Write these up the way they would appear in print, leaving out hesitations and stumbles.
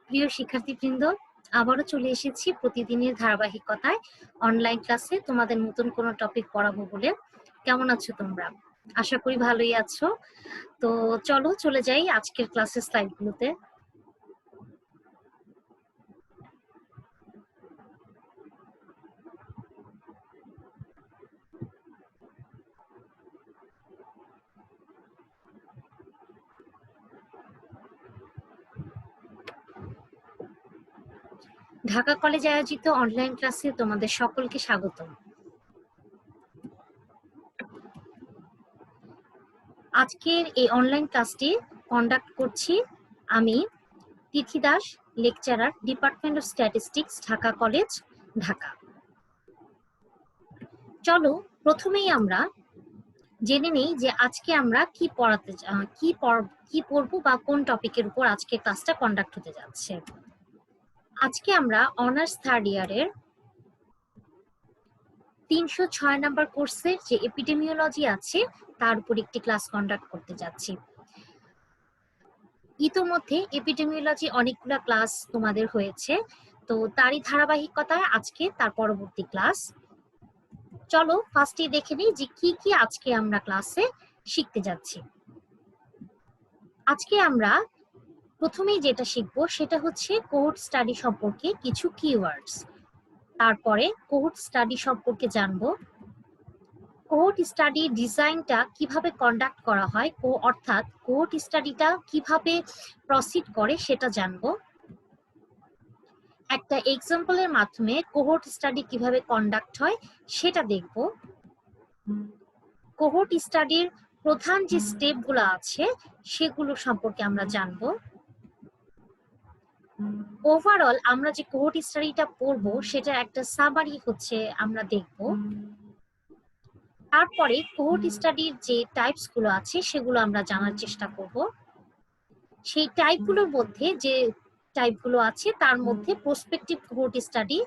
প্রিয় শিক্ষার্থীবৃন্দ, আবারও চলে এসেছি প্রতিদিনের ধারাবাহিকতায় অনলাইন ক্লাসে তোমাদের নতুন কোনো টপিক পড়াবো বলে। কেমন আছো তোমরা? আশা করি ভালোই আছো। তো চলো চলে যাই আজকের ক্লাসের স্লাইডগুলোতে। ঢাকা কলেজে আয়োজিত অনলাইন ক্লাসে তোমাদের সকলকে স্বাগতম। আজকের এই অনলাইন ক্লাসটি কন্ডাক্ট করছি আমি, Tithi Das, lecturer, department of statistics, Dhaka college, Dhaka. চলো প্রথমেই আমরা জেনে নেই যে আজকে আমরা কি পড়বো বা কোন টপিকের উপর আজকে ক্লাসটা কন্ডাক্ট হতে যাচ্ছে। আজকে আমরা অনার্স থার্ড ইয়ারের 306 নাম্বার কোর্সের যে এপিডেমিওলজি আছে তার উপর একটি ক্লাস কন্ডাক্ট করতে যাচ্ছি। ইতোমধ্যে এপিডেমিওলজি অনেকগুলো ক্লাস তোমাদের হয়েছে, তো তারই ধারাবাহিকতায় আজকে তার পরবর্তী ক্লাস। চলো ফার্স্টে দেখে নিই যে কি কি আজকে আমরা ক্লাসে শিখতে যাচ্ছি। আজকে আমরা প্রথমেই যেটা শিখবো সেটা হচ্ছে কোহোর্ট স্টাডি সম্পর্কে কিছু কিওয়ার্ডস। তারপরে কোহোর্ট স্টাডি সম্পর্কে জানবো, কোহোর্ট স্টাডি ডিজাইনটা কিভাবে কন্ডাক্ট করা হয়, অর্থাৎ কোহোর্ট স্টাডিটা কিভাবে প্রসিড করে সেটা জানবো। একটা এক্সাম্পলের মাধ্যমে কোহোর্ট স্টাডি কিভাবে কন্ডাক্ট হয় সেটা দেখবো। কোহোর্ট স্টাডির প্রধান যে স্টেপগুলো আছে সেগুলো সম্পর্কে আমরা জানবো। ওভারঅল আমরা যে কোহোর্ট স্টাডিটা পড়বো সেটা একটা সামারি হচ্ছে আমরা দেখব। তারপরে কোহোর্ট স্টাডির যে টাইপস গুলো আছে সেগুলো আমরা জানার চেষ্টা করব। সেই টাইপগুলোর মধ্যে যে টাইপগুলো আছে তার মধ্যে প্রসপেক্টিভ কোহোর্ট স্টাডি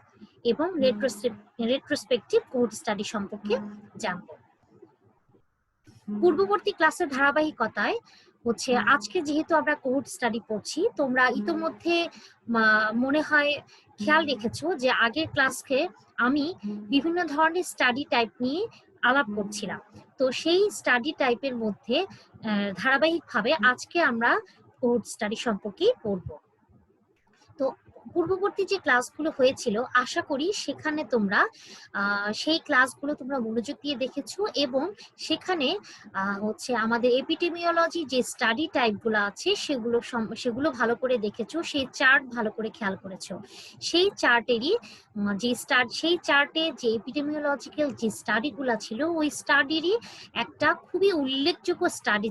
এবং রেট্রোস্পেক্টিভ কোহোর্ট স্টাডি সম্পর্কে জানব। পূর্ববর্তী ক্লাসের ধারাবাহিকতায় হচ্ছে আজকে যেহেতু আমরা কোহোর্ট স্টাডি পড়ছি, তোমরা ইতোমধ্যে মনে হয় খেয়াল রেখেছো যে আগের ক্লাসকে আমি বিভিন্ন ধরনের স্টাডি টাইপ নিয়ে আলাপ করছিলাম। তো সেই স্টাডি টাইপের মধ্যে ধারাবাহিকভাবে আজকে আমরা কোহোর্ট স্টাডি সম্পর্কেই পড়বো। তো পূর্ববর্তী যে ক্লাসগুলো হয়েছিল আশা করি সেখানে তোমরা সেই ক্লাসগুলো তোমরা মনোযোগ দিয়ে দেখেছো এবং সেখানে হচ্ছে আমাদের এপিডেমিওলজি যে স্টাডি টাইপগুলো আছে সেগুলো ভালো করে দেখেছো, সেই চার্ট ভালো করে খেয়াল করেছো। সেই চার্টেরই সেই চার্টে যে এপিডেমিওলজিক্যাল যে স্টাডিগুলো ছিল ওই স্টাডিরই একটা খুবই উল্লেখযোগ্য স্টাডি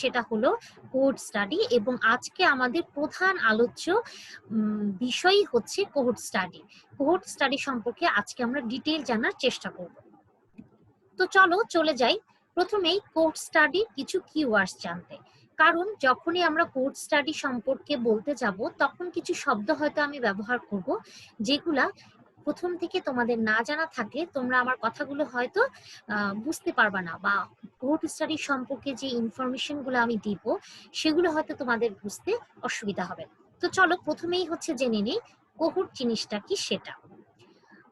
সেটা হলো কোহোর্ট স্টাডি। এবং আজকে আমাদের প্রধান আলোচ্য বিষয়ই হচ্ছে কোহোর্ট স্টাডি। কোহোর্ট স্টাডি সম্পর্কে আজকে আমরা ডিটেইল জানার চেষ্টা করব। তো চলো চলে যাই প্রথমেই কোহোর্ট স্টাডি কিছু কিওয়ার্ডস জানতে। কারণ যখনই আমরা কোহোর্ট স্টাডি সম্পর্কে বলতে যাব তখন কিছু শব্দ হয়তো আমি ব্যবহার করব যেগুলা প্রথম থেকে তোমাদের না জানা থাকলে তোমরা আমার কথাগুলো হয়তো বুঝতে পারবা না, বা কোহোর্ট স্টাডি সম্পর্কে যে ইনফরমেশন গুলো আমি দিব সেগুলো হয়তো তোমাদের বুঝতে অসুবিধা হবে। তো চলো প্রথমেই হচ্ছে জেনে নিই কোহোর্ট জিনিসটা কি সেটা।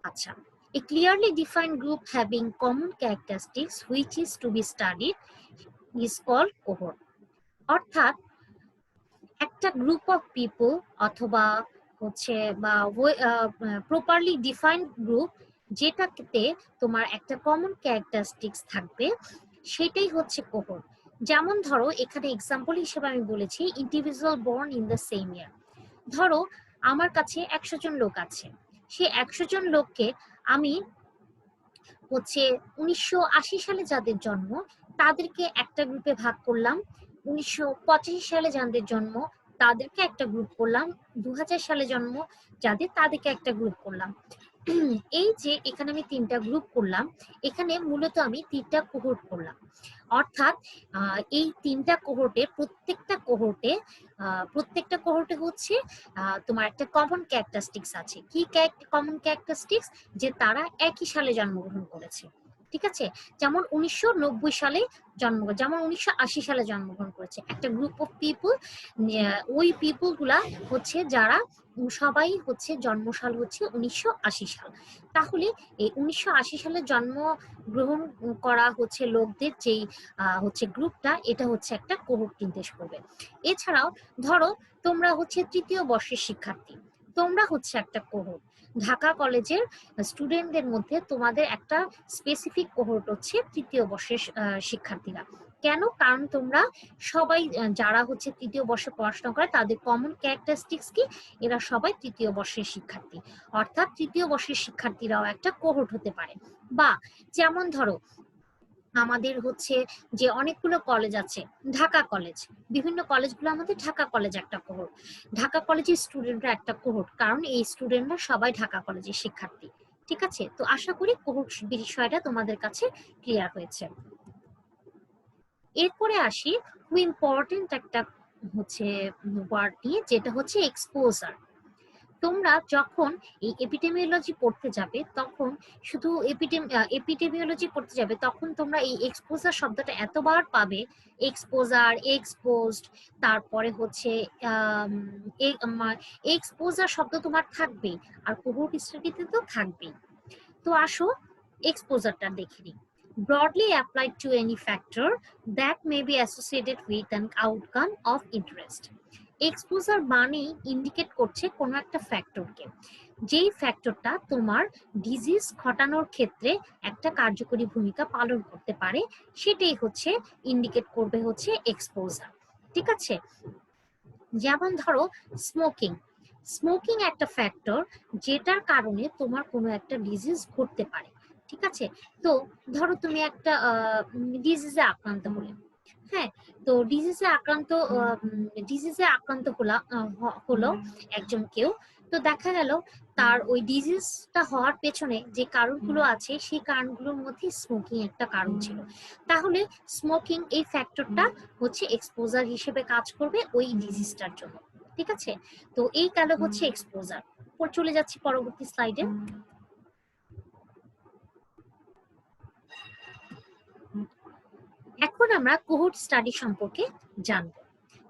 আচ্ছা, a clearly defined group having common characteristics which is to be studied is called cohort। অর্থাৎ একটা গ্রুপ অফ পিপল অথবা হচ্ছে বা প্রপারলি ডিফাইন্ড গ্রুপ যেটাতে তোমার একটা কমন ক্যারেক্টারিস্টিক্স থাকবে সেটাই হচ্ছে কোহোর্ট। যেমন ধরো এখানে এক্সাম্পল হিসেবে আমি বলেছি individual born in the same ইয়ার। ধরো আমার কাছে 100 জন লোক আছে, সেই 100 জন লোককে আমি হচ্ছে 1980 সালে যাদের জন্ম তাদেরকে একটা গ্রুপে ভাগ করলাম, 1985 সালে যাদের জন্ম তাদেরকে একটা গ্রুপ করলাম, 2000 সালে জন্ম যাদের তাদেরকে একটা গ্রুপ করলাম। এই যে এখানে আমি 3টা গ্রুপ করলাম, এখানে মূলত আমি 3টা কোহোর্ট করলাম। অর্থাৎ এই 3টা কোহোর্টে প্রত্যেকটা কোহোর্টে হচ্ছে তোমার একটা কমন ক্যারেক্টারিস্টিক্স আছে। কি কমন ক্যারেক্টারিস্টিক্স? যে তারা একই সালে জন্মগ্রহণ করেছে। ঠিক আছে? যেমন 1990 সালে যেমন 1980 সালে জন্মগ্রহণ করেছে একটা গ্রুপ অফ পিপল। ওই পিপল গুলা হচ্ছে যারা সবাই হচ্ছে জন্মসাল হচ্ছে 1980 সাল। তাহলে এই 1980 সালে জন্মগ্রহণ করা হচ্ছে লোকদের যেই হচ্ছে গ্রুপটা, এটা হচ্ছে একটা কোহোর্ট নির্দেশ করবে। এছাড়াও ধরো তোমরা হচ্ছে তৃতীয় বর্ষের শিক্ষার্থী, তোমরা হচ্ছে একটা কোহোর্ট। ঢাকা কলেজের স্টুডেন্টদের মধ্যে তোমাদের একটা স্পেসিফিক কোহোর্ট হচ্ছে তৃতীয় বর্ষের শিক্ষার্থীরা। কেন? কারণ তোমরা সবাই যারা হচ্ছে তৃতীয় বর্ষে পড়াশোনা করে তাদের কমন ক্যারেক্টারিস্টিক্স কি? এরা সবাই তৃতীয় বর্ষের শিক্ষার্থী, অর্থাৎ তৃতীয় বর্ষের শিক্ষার্থীরাও একটা কোহোর্ট হতে পারে। বা যেমন ধরো আমাদের হচ্ছে যে অনেকগুলো কলেজ আছে, ঢাকা কলেজ, বিভিন্ন কলেজগুলো আমাদের ঢাকা কলেজ একটা কোহোর্ট। ঢাকা কলেজের স্টুডেন্টরা একটা কোহোর্ট, কারণ এই স্টুডেন্টরা সবাই ঢাকা কলেজের শিক্ষার্থী। ঠিক আছে? তো আশা করি কোহোর্ট বিষয়টা তোমাদের কাছে ক্লিয়ার হয়েছে। এরপরে আসি খুব ইম্পর্টেন্ট একটা হচ্ছে ওয়ার্ড নিয়ে, যেটা হচ্ছে এক্সপোজার। তোমরা যখন এই এপিডেমিওলজি পড়তে যাবে তখন শুধু এপিডেমিওলজি পড়তে যাবে তখন তোমরা এই এক্সপোজার শব্দটা এতবার পাবে, এক্সপোজার, এক্সপোজড, তারপরে হচ্ছে এক্সপোজার শব্দ তোমার থাকবেই, আর কোহোর্ট স্টাডিতে তো থাকবেই। তো আসো এক্সপোজারটা দেখে নিই। Broadly applied to any factor that may be associated with an outcome of interest. Exposure মানেই ইন্ডিকেট করছে কোনো একটা ফ্যাক্টরকে, যেই ফ্যাক্টরটা তোমার ডিজিজ ঘটানোর ক্ষেত্রে একটা কার্যকরী ভূমিকা পালন করতে পারে, সেটাই হচ্ছে ইন্ডিকেট করবে হচ্ছে এক্সপোজার। ঠিক আছে? যেমন ধরো স্মোকিং। স্মোকিং একটা ফ্যাক্টর যেটার কারণে তোমার কোনো একটা ডিজিজ ঘটতে পারে। ঠিক আছে? তো ধরো তুমি একটা ডিজিজে আক্রান্ত হলে, হ্যাঁ, তো ডিজিজে আক্রান্ত হলো একজন কেউ, তো দেখা গেল তার ওই ডিজিজটা হওয়ার পেছনে যে কারণগুলো আছে সেই কারণগুলোর মধ্যে স্মোকিং একটা কারণ ছিল। তাহলে স্মোকিং এই ফ্যাক্টরটা হচ্ছে এক্সপোজার হিসেবে কাজ করবে ওই ডিজিজটার জন্য। ঠিক আছে? তো এই গেল হচ্ছে এক্সপোজার। চলে যাচ্ছি পরবর্তী স্লাইডে। এখন আমরা কোহোর্ট স্টাডি সম্পর্কে জানবো।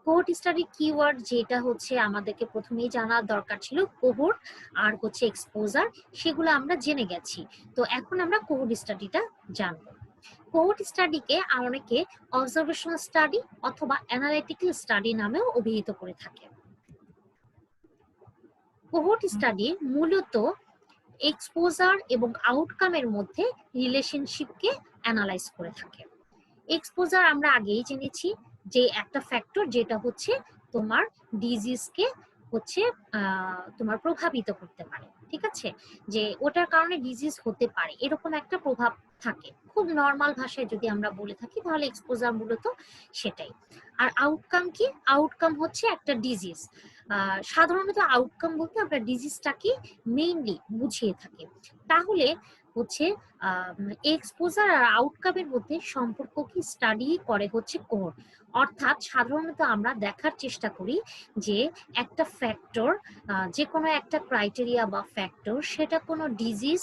কোহোর্ট স্টাডি কিওয়ার্ড যেটা হচ্ছে আমাদেরকে প্রথমেই জানার দরকার ছিল, কোহোর্ট আর হচ্ছে এক্সপোজার, সেগুলো আমরা জেনে গেছি। তো এখন আমরা কোহোর্ট স্টাডিটা জানবো। কোহোর্ট স্টাডিকে অনেকে অবজারভেশনাল স্টাডি অথবা অ্যানালিটিক্যাল স্টাডি নামেও অভিহিত করে থাকে। কোহোর্ট স্টাডি মূলত এক্সপোজার এবং আউটকামের মধ্যে রিলেশনশিপকে অ্যানালাইজ করে থাকে। এক্সপোজার আমরা আগেই জেনেছি যে একটা ফ্যাক্টর যেটা হচ্ছে তোমার ডিজিজকে হচ্ছে তোমার প্রভাবিত করতে পারে। ঠিক আছে? যে ওটার কারণে ডিজিজ হতে পারে এরকম একটা প্রভাব থাকে। খুব নর্মাল ভাষায় যদি আমরা বলে থাকি তাহলে এক্সপোজার মূলত সেটাই। আর আউটকাম কি? আউটকাম হচ্ছে একটা ডিজিজ। সাধারণত আউটকাম বলতে আমরা ডিজিজটাকে মেইনলি বুঝিয়ে থাকি। তাহলে হচ্ছে এক্সপোজার আর আউটকামের মধ্যে সম্পর্ক কি স্টাডি করে হচ্ছে কোহোর্ট। অর্থাৎ সাধারণত আমরা দেখার চেষ্টা করি যে একটা ফ্যাক্টর, যে কোনো একটা ক্রাইটেরিয়া বা ফ্যাক্টর, সেটা কোনো ডিজিজ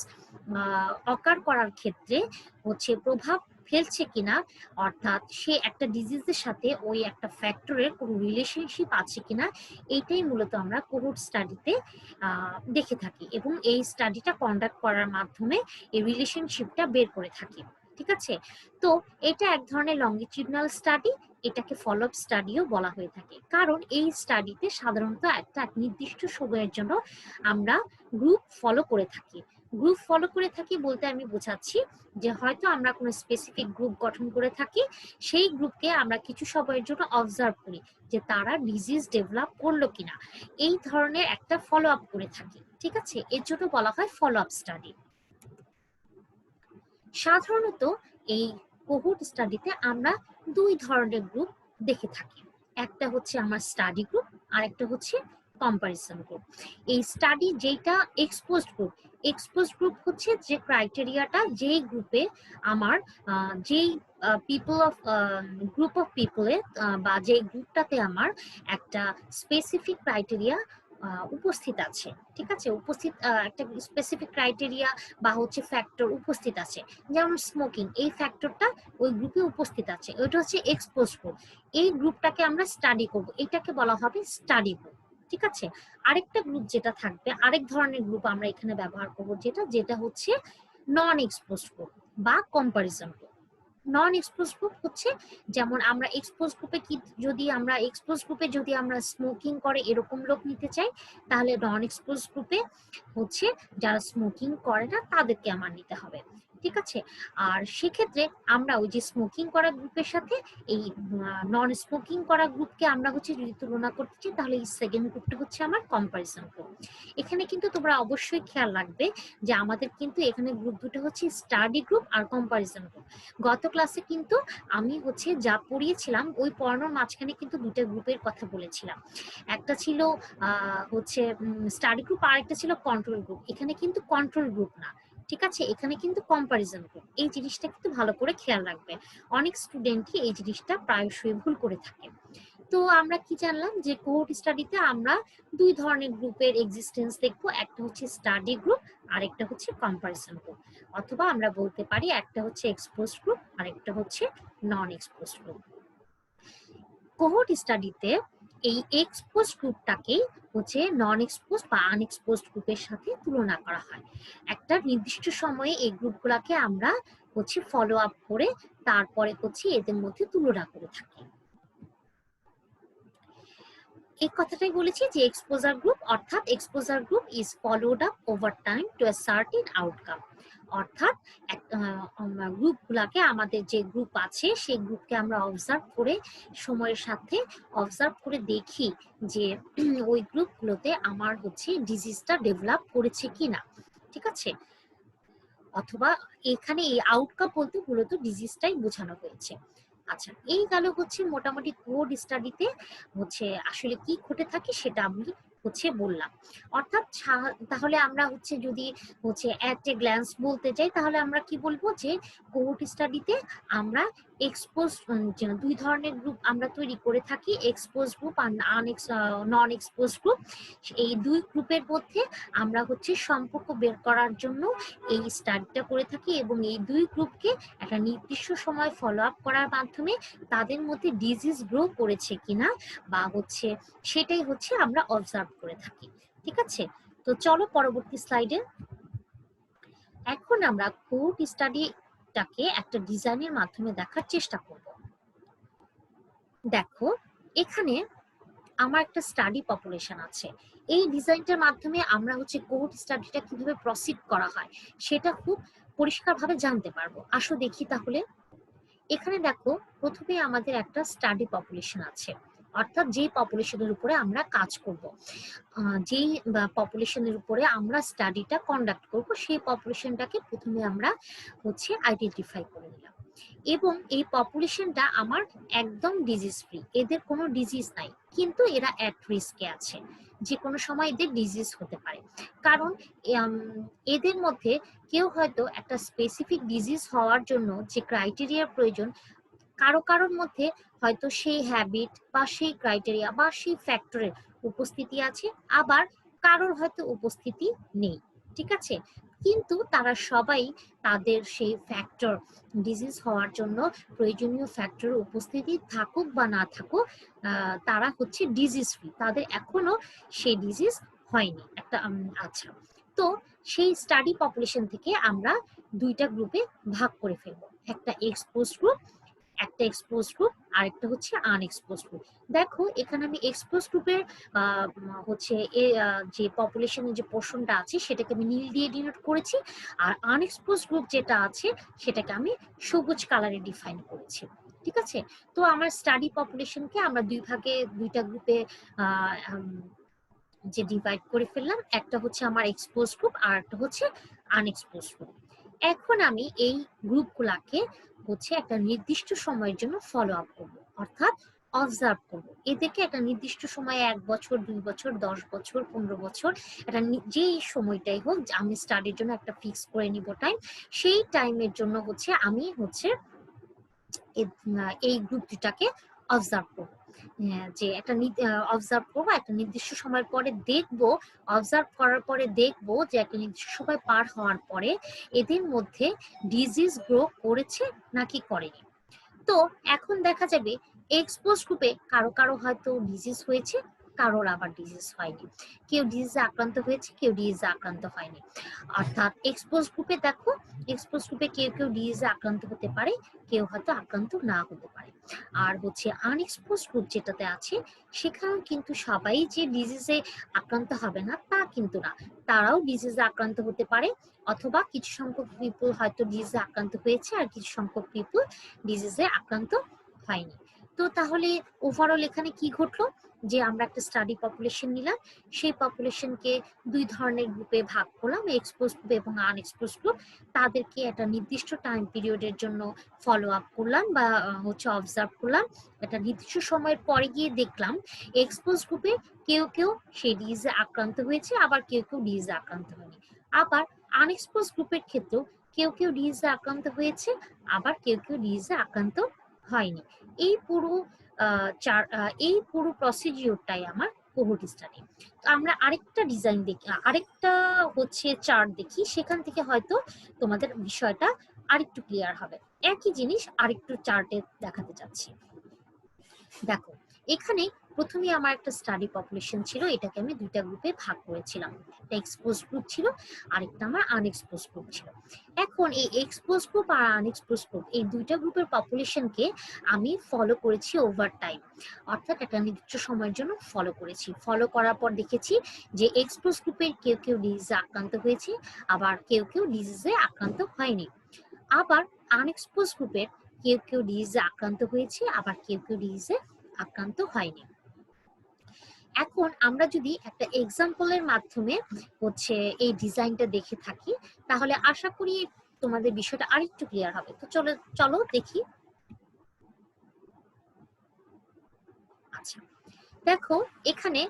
অকার করার ক্ষেত্রে হচ্ছে প্রভাব ফেলছে কিনা, অর্থাৎ সে একটা ডিজিজের সাথে ওই একটা ফ্যাক্টরের কোনো রিলেশনশিপ আছে কিনা, এইটাই মূলত আমরা কোহোর্ট স্টাডিতে দেখে থাকি এবং এই স্টাডিটা কন্ডাক্ট করার মাধ্যমে এই রিলেশনশিপটা বের করে থাকি। ঠিক আছে? তো এটা এক ধরনের লঙ্গিটিউডনাল স্টাডি, এটাকে ফলো আপ স্টাডিও বলা হয়ে থাকে, কারণ এই স্টাডিতে সাধারণত একটা নির্দিষ্ট সময়ের জন্য আমরা গ্রুপ ফলো করে থাকি। গ্রুপ ফলো করে থাকি বলতে আমি বোঝাচ্ছি যে হয়তো আমরা কোনো স্পেসিফিক গ্রুপ গঠন করে থাকি, সেই গ্রুপকে আমরা কিছু সময়ের জন্য অবজার্ভ করি যে তারা ডিজিজ ডেভেলপ করলো কিনা, এই ধরনের একটা ফলো আপ করে থাকি। ঠিক আছে? এর জন্য বলা হয় ফলো আপ স্টাডি। সাধারণত এই কোহোর্ট স্টাডিতে আমরা দুই ধরনের গ্রুপ দেখে থাকি। একটা হচ্ছে আমার স্টাডি গ্রুপ আর একটা হচ্ছে কম্পারিসন গ্রুপ। এই স্টাডি যেটা এক্সপোজড গ্রুপ, এক্সপোজড গ্রুপ হচ্ছে যে ক্রাইটেরিয়াটা যেই গ্রুপে আমার যেই গ্রুপ অফ পিপলের বা যেই গ্রুপটাতে আমার একটা স্পেসিফিক ক্রাইটেরিয়া উপস্থিত আছে, ঠিক আছে, উপস্থিত একটা স্পেসিফিক ক্রাইটেরিয়া বা হচ্ছে ফ্যাক্টর উপস্থিত আছে, যেমন স্মোকিং, এই ফ্যাক্টরটা ওই গ্রুপে উপস্থিত আছে, ওইটা হচ্ছে এক্সপোজ গ্রুপ। এই গ্রুপটাকে আমরা স্টাডি করব, এটাকে বলা হবে স্টাডি গ্রুপ, ঠিক আছে। আরেকটা গ্রুপ যেটা থাকবে, আরেক ধরনের গ্রুপ আমরা এখানে ব্যবহার করব, যেটা যেটা হচ্ছে নন এক্সপোজ গ্রুপ বা কম্পারিজন গ্রুপ। নন এক্সপোজ গ্রুপ হচ্ছে, যেমন আমরা এক্সপোজ গ্রুপে কি, যদি আমরা এক্সপোজ গ্রুপে যদি আমরা স্মোকিং করে এরকম লোক নিতে চাই, তাহলে নন এক্সপোজ গ্রুপে হচ্ছে যারা স্মোকিং করে না তাদেরকে আমার নিতে হবে, ঠিক আছে। আর সেক্ষেত্রে আমরা ওই যে স্মোকিং করা গ্রুপের সাথে এই নন স্মোকিং করা গ্রুপকে আমরা হচ্ছে যদি তুলনা করতে চাই, তাহলে এই সেকেন্ড গ্রুপটা হচ্ছে আমার কম্পারিজন গ্রুপ। এখানে কিন্তু তোমরা অবশ্যই খেয়াল রাখবে যে আমাদের কিন্তু এখানে গ্রুপ দুটো হচ্ছে স্টাডি গ্রুপ আর কম্পারিজন গ্রুপ। গত ক্লাসে কিন্তু আমি হচ্ছে যা পড়িয়েছিলাম ওই পড়ানোর মাঝখানে কিন্তু দুটো গ্রুপের কথা বলেছিলাম, একটা ছিল হচ্ছে স্টাডি গ্রুপ আর একটা ছিল কন্ট্রোল গ্রুপ। এখানে কিন্তু কন্ট্রোল গ্রুপ না, ঠিক আছে, এখানে কিন্তু কম্পারিজন গ্রুপ। এই জিনিসটা কিন্তু ভালো করে খেয়াল রাখবে, অনেক স্টুডেন্টই এই জিনিসটা প্রায়শই ভুল করে থাকে। তো আমরা কি জানলাম যে কোহোর্ট স্টাডিতে আমরা দুই ধরনের গ্রুপের এক্সিস্টেন্স দেখবো, একটা হচ্ছে স্টাডি গ্রুপ আর একটা হচ্ছে কম্পারিজন গ্রুপ, অথবা আমরা বলতে পারি একটা হচ্ছে এক্সপোজ গ্রুপ আর একটা হচ্ছে নন এক্সপোজ গ্রুপ। কোহোর্ট স্টাডিতে এই এক্সপোজ গ্রুপটাকে হচ্ছে নন এক্সপোজ বা আনএক্সপোজ গ্রুপের সাথে তুলনা করা হয়। একটা নির্দিষ্ট সময়ে এই গ্রুপগুলোকে আমরা হচ্ছে ফলো আপ করে তারপরে হচ্ছে এদের মধ্যে তুলনা করে থাকি। এই কথাটাই বলেছি যে এক্সপোজার গ্রুপ, অর্থাৎ exposure group is followed up over time to a certain outcome. অর্থাৎ গ্রুপগুলাকে, আমাদের যে গ্রুপ আছে সেই গ্রুপকে আমরা অবজার্ভ করে সময়ের সাথে অবজার্ভ করে দেখি যে ওই গ্রুপগুলোতে আমার হচ্ছে ডিজিজটা ডেভেলপ করেছে কিনা, ঠিক আছে। অথবা এখানে এই আউটকাম বলতে মূলত ডিজিজটাই বোঝানো হয়েছে। আচ্ছা, এই গেল হচ্ছে মোটামুটি কোড স্টাডিতে হচ্ছে আসলে কি ঘটে থাকে সেটা আমি হচ্ছে বললাম। অর্থাৎ তাহলে আমরা হচ্ছে যদি হচ্ছে অ্যাট এ গ্ল্যান্স বলতে যাই, তাহলে আমরা কি বলবো যে কোড স্টাডিতে আমরা এক্সপোজ, দুই ধরনের গ্রুপ আমরা তৈরি করে থাকি, এক্সপোজ গ্রুপ আর নন এক্সপোজ গ্রুপ। এই দুই গ্রুপের মধ্যে আমরা হচ্ছে সম্পর্ক বের করার জন্য এই স্টাডিটা করে থাকি, এবং এই দুই গ্রুপকে একটা নির্দিষ্ট সময় ফলো আপ করার মাধ্যমে তাদের মধ্যে ডিজিজ গ্রো করেছে কিনা বা হচ্ছে সেটাই হচ্ছে আমরা অবজার্ভ করে থাকি, ঠিক আছে। তো চলো পরবর্তী স্লাইডে। এখন আমরা কোড স্টাডিটাকে একটা ডিজাইনের মাধ্যমে দেখার চেষ্টা করব। দেখো, এখানে আমার একটা স্টাডি পপুলেশন আছে, এই ডিজাইনটার মাধ্যমে আমরা হচ্ছে কোড স্টাডিটা কিভাবে প্রসিড করা হয় সেটা খুব পরিষ্কারভাবে জানতে পারবো। আসো দেখি তাহলে। এখানে দেখো, প্রথমে আমাদের একটা স্টাডি পপুলেশন আছে, অর্থাৎ যেই পপুলেশনের উপরে আমরা কাজ করব, যেই পপুলেশনের উপরে আমরা স্টাডিটা কন্ডাক্ট করব, সেই পপুলেশনটাকে প্রথমে আমরা হচ্ছে আইডেন্টিফাই করে নিলাম। এবং এই পপুলেশনটা আমার একদম ডিজিজ ফ্রি, এদের কোনো ডিজিজ নাই, কিন্তু এরা অ্যাট রিস্কে আছে, যে কোনো সময় এদের ডিজিজ হতে পারে। কারণ এদের মধ্যে কেউ হয়তো একটা স্পেসিফিক ডিজিজ হওয়ার জন্য যে ক্রাইটেরিয়ার প্রয়োজন, কারো কারোর মধ্যে হয়তো সেই হ্যাবিট বা সেই ক্রাইটেরিয়া বা সেই ফ্যাক্টরের উপস্থিতি আছে, আবার কারোর হয়তো উপস্থিতি নেই, ঠিক আছে। কিন্তু তারা সবাই তাদের সেই ফ্যাক্টর, ডিজিজ হওয়ার জন্য প্রয়োজনীয় ফ্যাক্টরের উপস্থিতি থাকুক বা না থাকুক, তারা হচ্ছে ডিজিজ ফ্রি, তাদের এখনো সেই ডিজিজ হয়নি একটা। আচ্ছা, তো সেই স্টাডি পপুলেশন থেকে আমরা দুইটা গ্রুপে ভাগ করে ফেলবো, একটা এক্সপোজ গ্রুপ, একটা এক্সপোজ গ্রুপ, আর একটা হচ্ছে আনএক্সপোজ গ্রুপ। দেখো, এখানে আমি এক্সপোজ গ্রুপের হচ্ছে যে পপুলেশনের যে পোর্শনটা আছে সেটাকে আমি নীল দিয়ে ডিনোট করেছি, আর আনএক্সপোজ গ্রুপ যেটা আছে সেটাকে আমি সবুজ কালারে ডিফাইন করেছি, ঠিক আছে। তো আমার স্টাডি পপুলেশনকে আমরা দুই ভাগে, দুইটা গ্রুপে যে ডিভাইড করে ফেললাম, একটা হচ্ছে আমার এক্সপোজ গ্রুপ আর একটা হচ্ছে আনএক্সপোজ গ্রুপ। এখন আমি এই গ্রুপগুলাকে হচ্ছে একটা নির্দিষ্ট সময়ের জন্য ফলো আপ করবো, অর্থাৎ অবজার্ভ করবো এদেরকে একটা নির্দিষ্ট সময়ে, 1 বছর, 2 বছর, 10 বছর, 15 বছর, একটা যেই সময়টাই হোক, আমি স্টাডির জন্য একটা ফিক্স করে নিব টাইম, সেই টাইমের জন্য হচ্ছে আমি হচ্ছে এই গ্রুপ দুটাকে অবজার্ভ করবো। যে একটা অবজার্ভ করবো, একটা নির্দিষ্ট সময় পরে দেখবো, অবজার্ভ করার পরে দেখবো যে একটা নির্দিষ্ট সময় পার হওয়ার পরে এদের মধ্যে ডিজিজ গ্রো করেছে নাকি করেনি। তো এখন দেখা যাবে এক্সপোজ গ্রুপে কারো কারো হয়তো ডিজিজ হয়েছে, কারোর আবার ডিজিজ হয়নি, কেউ ডিজিজে আক্রান্ত হয়েছে, কেউ ডিজিজে আক্রান্ত হয়নি। অর্থাৎ এক্সপোজ গ্রুপে দেখো, এক্সপোজ গ্রুপে কেউ কেউ ডিজিজে আক্রান্ত হতে পারে, কেউ হয়তো আক্রান্ত না হতে পারে। আর হচ্ছে আনএক্সপোজ গ্রুপ যেটাতে আছে সেখানেও কিন্তু সবাই যে ডিজিজে আক্রান্ত হবে না তা কিন্তু না, তারাও ডিজিজে আক্রান্ত হতে পারে, অথবা কিছু সংখ্যক পিপল হয়তো ডিজিজে আক্রান্ত হয়েছে আর কিছু সংখ্যক পিপল ডিজিজে আক্রান্ত হয়নি। তো তাহলে ওভারঅল এখানে কি ঘটলো, যে আমরা একটা স্টাডি পপুলেশন নিলাম, সেই পপুলেশনকে দুই ধরনের গ্রুপে ভাগ করলাম, এক্সপোজ গ্রুপ এবং আনএক্সপোজ গ্রুপ। তাদেরকে একটা নির্দিষ্ট টাইম পিরিয়ডের জন্য ফলো আপ করলাম বা হচ্ছে অবজার্ভ করলাম। একটা নির্দিষ্ট সময়ের পরে গিয়ে দেখলাম এক্সপোজ গ্রুপে কেউ কেউ সেই ডিজিজে আক্রান্ত হয়েছে, আবার কেউ কেউ ডিজিজে আক্রান্ত হয়নি। আবার আনএক্সপোজ গ্রুপের ক্ষেত্রেও কেউ কেউ ডিজিজে আক্রান্ত হয়েছে, আবার কেউ কেউ ডিজিজে আক্রান্ত হয়নি। এই পুরো এই পুরো প্রসিডিওরটাই আমার কোহর্ট স্টাডি। তো আমরা আরেকটা ডিজাইন দেখি, আরেকটা হচ্ছে চার্ট দেখি, সেখান থেকে হয়তো তোমাদের বিষয়টা আরেকটু ক্লিয়ার হবে। একই জিনিস আরেকটু চার্টে দেখাতে চাচ্ছি। দেখো এখানে প্রথমে আমার একটা স্টাডি পপুলেশন ছিল, এটাকে আমি দুইটা গ্রুপে ভাগ করেছিলাম, একটা এক্সপোজ গ্রুপ ছিল, আরেকটা আমার আনএক্সপোজ গ্রুপ ছিল। এখন এই এক্সপোজ গ্রুপ আর আনএক্সপোজ গ্রুপ এই দুইটা গ্রুপের পপুলেশনকে আমি ফলো করেছি ওভার টাইম, অর্থাৎ একটা নির্দিষ্ট সময়ের জন্য ফলো করেছি। ফলো করার পর দেখেছি যে এক্সপোজ গ্রুপের কেউ কেউ ডিজিজে আক্রান্ত হয়েছে, আবার কেউ কেউ ডিজিজে আক্রান্ত হয়নি। আবার আনএক্সপোজ গ্রুপের কেউ কেউ ডিজিজে আক্রান্ত হয়েছে, আবার কেউ কেউ ডিজিজে আক্রান্ত হয়নি। এখন আমরা যদি একটা এক্সাম্পলের মাধ্যমে হচ্ছে এই ডিজাইনটা দেখে থাকি, তাহলে আশা করি তোমাদের বিষয়টা আরেকটু ক্লিয়ার হবে। তো চলো দেখি। আচ্ছা দেখো এখানে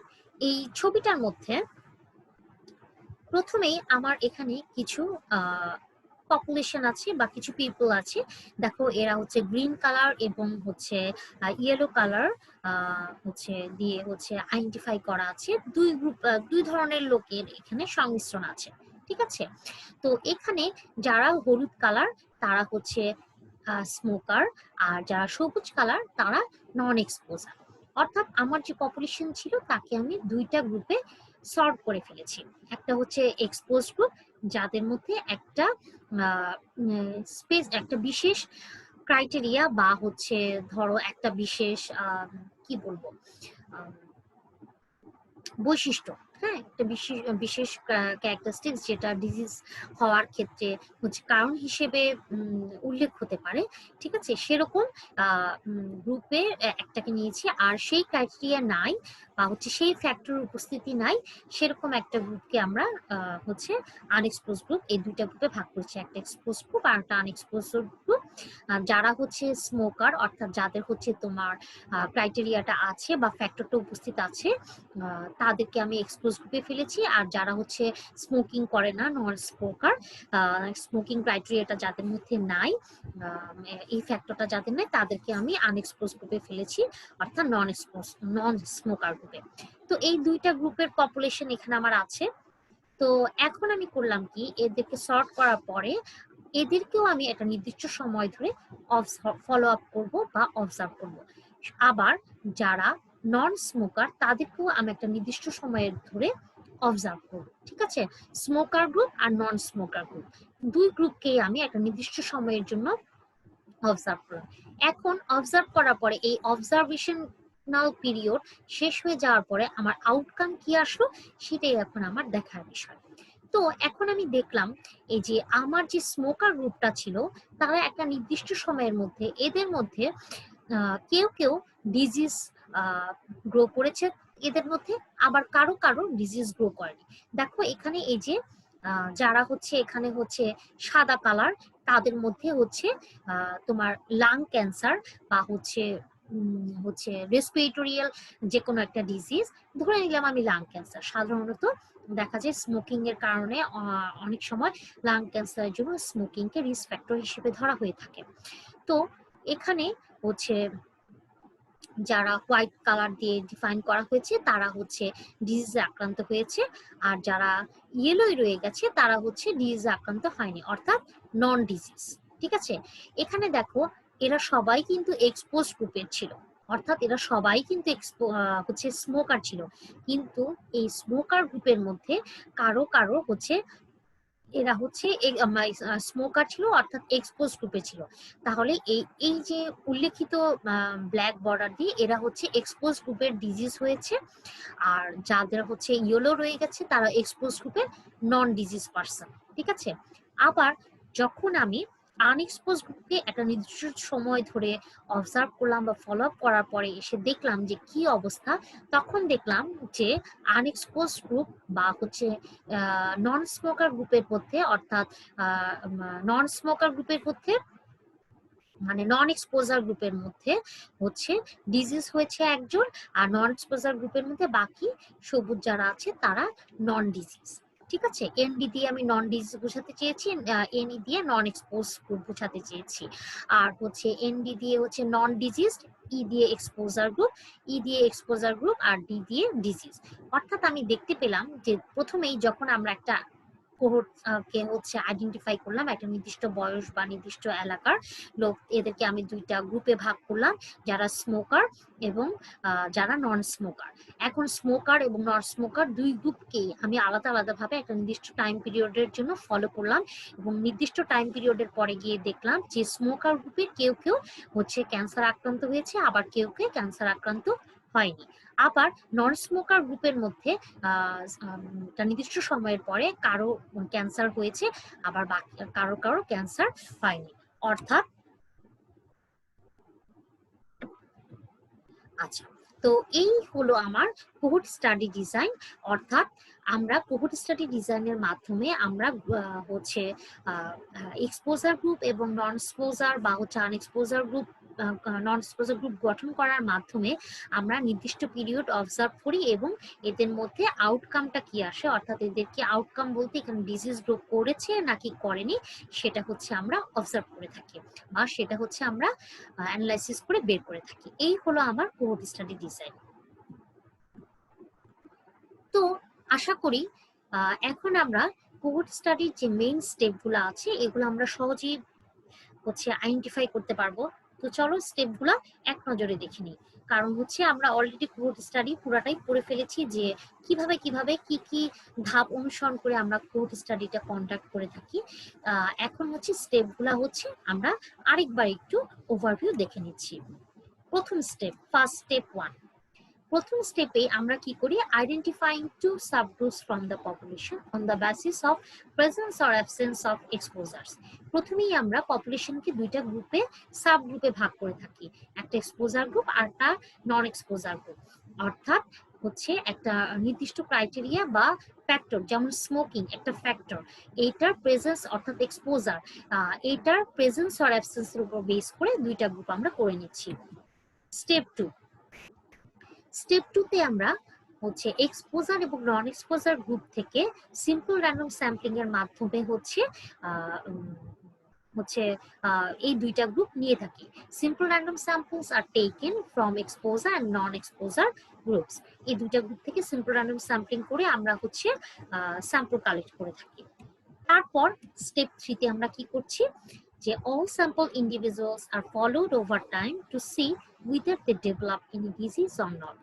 এই ছবিটার মধ্যে প্রথমেই আমার এখানে কিছু পপুলেশন আছে বা কিছু পিপল আছে। দেখো এরা হচ্ছে গ্রিন কালার এবং হচ্ছে ইয়েলো কালার হচ্ছে দিয়ে হচ্ছে আইডেন্টিফাই করা আছে। দুই ধরনের লোকের এখানে সংমিশ্রণ আছে, ঠিক আছে। তো এখানে যারা হলুদ কালার তারা হচ্ছে স্মোকার, আর যারা সবুজ কালার তারা নন এক্সপোজার। অর্থাৎ আমার যে পপুলেশন ছিল তাকে আমি দুইটা গ্রুপে সর্ট করে ফেলেছি। একটা হচ্ছে এক্সপোজ গ্রুপ, যাদের মধ্যে একটা একটা বিশেষ ক্রাইটেরিয়া বা হচ্ছে ধরো একটা বিশেষ কি বলবো বৈশিষ্ট্য, হ্যাঁ একটা বিশেষ বিশেষ ক্যারেক্টারিস্টিক্স যেটা ডিজিজ হওয়ার ক্ষেত্রে হচ্ছে কারণ হিসেবে উল্লেখ হতে পারে, ঠিক আছে। সেরকম গ্রুপে একটাকে নিয়েছি, আর সেই ক্রাইটেরিয়া নাই বা হচ্ছে সেই ফ্যাক্টর উপস্থিতি নাই সেরকম একটা গ্রুপকে আমরা হচ্ছে আনএক্সপোজ গ্রুপ, এই দুইটা গ্রুপে ভাগ করেছি, একটা এক্সপোজ গ্রুপ আর একটা আনএক্সপোজ গ্রুপ। যারা হচ্ছে স্মোকার, অর্থাৎ যাদের হচ্ছে তোমার ক্রাইটেরিয়াটা আছে বা ফ্যাক্টরটা উপস্থিত আছে, তাদেরকে আমি এক্সপোজ গ্রুপে ফেলেছি। আর যারা হচ্ছে স্মোকিং করে না, নন স্মোকার, স্মোকিং ক্রাইটেরিয়াটা যাদের মধ্যে নাই, এই ফ্যাক্টরটা যাদের নাই, তাদেরকে আমি আনএক্সপোজ গ্রুপে ফেলেছি, অর্থাৎ নন স্মোকার গ্রুপে। তো এই দুইটা গ্রুপের পপুলেশন এখানে আমার আছে। তো এখন আমি করলাম কি, এদেরকে সর্ট করার পরে এদেরকেও আমি একটা নির্দিষ্ট সময় ধরে ফলো আপ করবো বা অবজার্ভ করবো। আবার যারা নন স্মোকার তাদেরকেও আমি একটা নির্দিষ্ট সময়ের ধরে অবজার্ভ করবো, ঠিক আছে। স্মোকার গ্রুপ আর নন স্মোকার গ্রুপ দুই গ্রুপকেই আমি একটা নির্দিষ্ট সময়ের জন্য অবজার্ভ করলাম। এখন অবজার্ভ করার পরে এই অবজারভেশনাল পিরিয়ড শেষ হয়ে যাওয়ার পরে আমার আউটকাম কি আসলো সেটাই এখন আমার দেখার বিষয়। তো এখন আমি দেখলাম এই যে আমার যে স্মোকার গ্রুপটা ছিল তারা একটা নির্দিষ্ট সময়ের মধ্যে এদের মধ্যে কেউ কেউ ডিজিজ গ্রো করেছে এদের মধ্যে, আবার কারো কারো ডিজিজ গ্রো করেনি। দেখো এখানে এই যে যারা হচ্ছে এখানে হচ্ছে সাদা কালার, তাদের মধ্যে হচ্ছে তোমার লাং ক্যান্সার বা হচ্ছে রেসপিরেটরিয়াল যে কোনো একটা ডিজিজ, ধরে নিলাম আমি লাং ক্যান্সার। সাধারণত দেখা যায় স্মোকিং এর কারণে অনেক সময় লাং ক্যান্সারের জন্য স্মোকিং কে রিস্ক ফ্যাক্টর হিসেবে ধরা হয়ে থাকে। তো এখানে হচ্ছে যারা হোয়াইট কালার দিয়ে ডিফাইন করা হয়েছে তারা হচ্ছে ডিজিজে আক্রান্ত হয়েছে, আর যারা ইয়েলোই রয়ে গেছে তারা হচ্ছে ডিজিজে আক্রান্ত হয়নি, অর্থাৎ নন ডিজিজ। ঠিক আছে, এখানে দেখো এরা সবাই কিন্তু এক্সপোজ গ্রুপের ছিল, অর্থাৎ এরা সবাই কিন্তু হচ্ছে স্মোকার ছিল, কিন্তু এই স্মোকার গ্রুপের মধ্যে কারো কারো হচ্ছে এরা হচ্ছে স্মোকার ছিল, অর্থাৎ এক্সপোজ গ্রুপে ছিল। তাহলে এই এই যে উল্লেখিত ব্ল্যাক বর্ডার দিয়ে এরা হচ্ছে এক্সপোজ গ্রুপের ডিজিজ হয়েছে, আর যাদের হচ্ছে ইয়েলো রয়ে গেছে তারা এক্সপোজ গ্রুপের নন ডিজিজ পার্সন। ঠিক আছে, আবার যখন আমি আনএক্সপোজ গ্রুপকে একটা নির্দিষ্ট সময় ধরে অবজার্ভ করলাম বা ফলো আপ করার পরে এসে দেখলাম যে কি অবস্থা, তখন দেখলাম যে আনএক্সপোজ গ্রুপ বা হচ্ছে নন স্মোকার গ্রুপের মধ্যে, অর্থাৎ নন স্মোকার গ্রুপের মধ্যে মানে নন এক্সপোজার গ্রুপের মধ্যে হচ্ছে ডিজিজ হয়েছে একজন, আর নন এক্সপোজার গ্রুপের মধ্যে বাকি সবুজ যারা আছে তারা নন ডিজিজ। ঠিক আছে, এনডি দিয়ে আমি নন ডিজিজ বোঝাতে চেয়েছি, এনই দিয়ে নন এক্সপোজ গ্রুপ বোঝাতে চেয়েছি, আর হচ্ছে এনডি দিয়ে হচ্ছে নন ডিজিজ, ই দিয়ে এক্সপোজার গ্রুপ, ই দিয়ে এক্সপোজার গ্রুপ, আর ডি দিয়ে ডিজিজ। অর্থাৎ আমি দেখতে পেলাম যে প্রথমেই যখন আমরা একটা কোহর্ট কে হচ্ছে আইডেন্টিফাই করলাম, একটা নির্দিষ্ট বয়স বা নির্দিষ্ট এলাকার লোক, এদেরকে আমি দুইটা গ্রুপে ভাগ করলাম, যারা স্মোকার এবং যারা নন স্মোকার। এখন স্মোকার এবং নন স্মোকার দুই গ্রুপকেই আমি আলাদা আলাদাভাবে একটা নির্দিষ্ট টাইম পিরিয়ডের জন্য ফলো করলাম, এবং নির্দিষ্ট টাইম পিরিয়ডের পরে গিয়ে দেখলাম যে স্মোকার গ্রুপের কেউ কেউ হচ্ছে ক্যান্সার আক্রান্ত হয়েছে, আবার কেউ কেউ ক্যান্সার আক্রান্ত হয়নি। আবার নন স্মোকার গ্রুপের মধ্যে একটা নির্দিষ্ট সময়ের পরে কারো ক্যান্সার হয়েছে, আবার কারো কারো ক্যান্সার হয়নি। অর্থাৎ আচ্ছা, তো এই হলো আমার কোহর্ট স্টাডি ডিজাইন। অর্থাৎ আমরা কোহর্ট স্টাডি ডিজাইনের মাধ্যমে আমরা হচ্ছে এক্সপোজার গ্রুপ এবং নন এক্সপোজার বা হচ্ছে আনএক্সপোজার গ্রুপ, নন এক্সপোজার গ্রুপ গঠন করার মাধ্যমে আমরা নির্দিষ্ট পিরিয়ড অবজার্ভ করি এবং এদের মধ্যে আউটকামটা কি আসে, অর্থাৎ এদেরকে আউটকাম বলতে এখানে ডিজিজ গ্রুপ করেছে নাকি করেনি সেটা হচ্ছে আমরা অবজার্ভ করে থাকি, বা সেটা হচ্ছে আমরা অ্যানালাইসিস করে বের করে থাকি। এই হলো আমার কোহর্ট স্টাডি ডিজাইন। তো আশা করি এখন আমরা কোহর্ট স্টাডির যে মেইন স্টেপগুলো আছে এগুলো আমরা সহজেই হচ্ছে আইডেন্টিফাই করতে পারবো। তো চলো স্টেপগুলো এক নজরে দেখে নিই, কারণ হচ্ছে আমরা অলরেডি কোহর্ট স্টাডি পুরাটাই পড়ে ফেলেছি যে কিভাবে কিভাবে কি কি ধাপ অনুসরণ করে আমরা কোহর্ট স্টাডিটা কন্ডাক্ট করে থাকি। এখন হচ্ছে স্টেপগুলো হচ্ছে আমরা আরেকবার একটু ওভারভিউ দেখে নিচ্ছি। প্রথম স্টেপ, ফার্স্ট স্টেপ 1। প্রথম স্টেপে আমরা কি করি, identifying two subgroups from the population on the basis of presence or absence of exposures. প্রথমেই আমরা পপুলেশনকে দুইটা গ্রুপে সাব গ্রুপে ভাগ করে থাকি, একটা এক্সপোজার গ্রুপ আর একটা নন এক্সপোজার গ্রুপ। অর্থাৎ হচ্ছে একটা নির্দিষ্ট ক্রাইটেরিয়া বা ফ্যাক্টর, যেমন স্মোকিং একটা ফ্যাক্টর, এইটার প্রেজেন্স অর্থাৎ এক্সপোজার, এইটার প্রেজেন্স অর অ্যাবসেন্সের উপর বেস করে দুইটা গ্রুপ আমরা করে নিচ্ছি। স্টেপ 2, স্টেপ 2 তে আমরা হচ্ছে এক্সপোজার এবং নন এক্সপোজার গ্রুপ থেকে সিম্পল র্যান্ডম স্যাম্পলিং এর মাধ্যমে হচ্ছে এই দুইটা গ্রুপ নিয়ে থাকি। Simple random samples are taken from exposure and non exposure groups. এই দুইটা গ্রুপ থেকে সিম্পল র্যান্ডম স্যাম্পলিং করে আমরা হচ্ছে স্যাম্পল কালেক্ট করে থাকি। তারপর স্টেপ 3 তে আমরা কি করছি, যে all sample individuals are followed over time to see whether they develop any disease or not।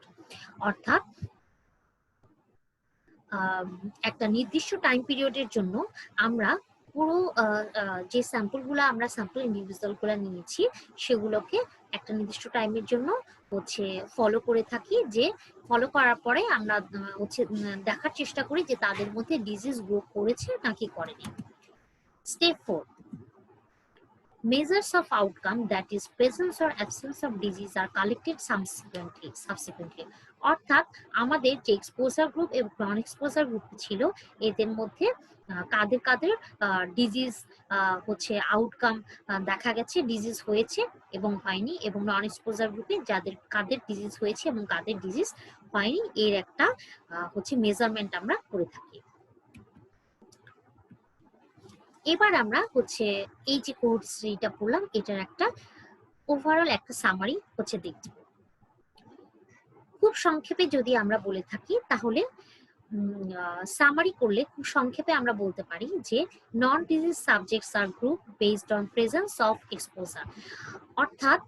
অর্থাৎ একটা নির্দিষ্ট টাইম পিরিয়ডের জন্য আমরা পুরো যে স্যাম্পলগুলো আমরা স্যাম্পল ইন্ডিভিজুয়ালগুলো নিয়েছি সেগুলোকে একটা নির্দিষ্ট টাইমের জন্য হচ্ছে ফলো করে থাকি, যে ফলো করার পরে আমরা হচ্ছে দেখার চেষ্টা করি যে তাদের মধ্যে ডিজিজ গ্রো করেছে নাকি করেনি। Step 4, measures of outcome, that is presence or absence of disease, are collected subsequently। অর্থাৎ আমাদের যে এক্সপোজার গ্রুপ এবং নন এক্সপোজার গ্রুপ ছিল এদের মধ্যে কাদের কাদের ডিজিজ হচ্ছে আউটকাম দেখা গেছে, ডিজিজ হয়েছে এবং হয়নি, এবং নন এক্সপোজার গ্রুপে যাদের কাদের ডিজিজ হয়েছে এবং কাদের ডিজিজ হয়নি এর একটা হচ্ছে মেজারমেন্ট আমরা করে থাকি। এবার আমরা হচ্ছে এই যে কোর্স যেটা পড়লাম এটার একটা ওভারঅল একটা সামারি হচ্ছে দেখব। খুব সংক্ষেপে যদি আমরা বলে থাকি তাহলে সামারি করলে খুব সংক্ষেপে আমরা বলতে পারি যে নন ডিজিজ সাবজেক্টস আর group based on presence of exposure. অর্থাৎ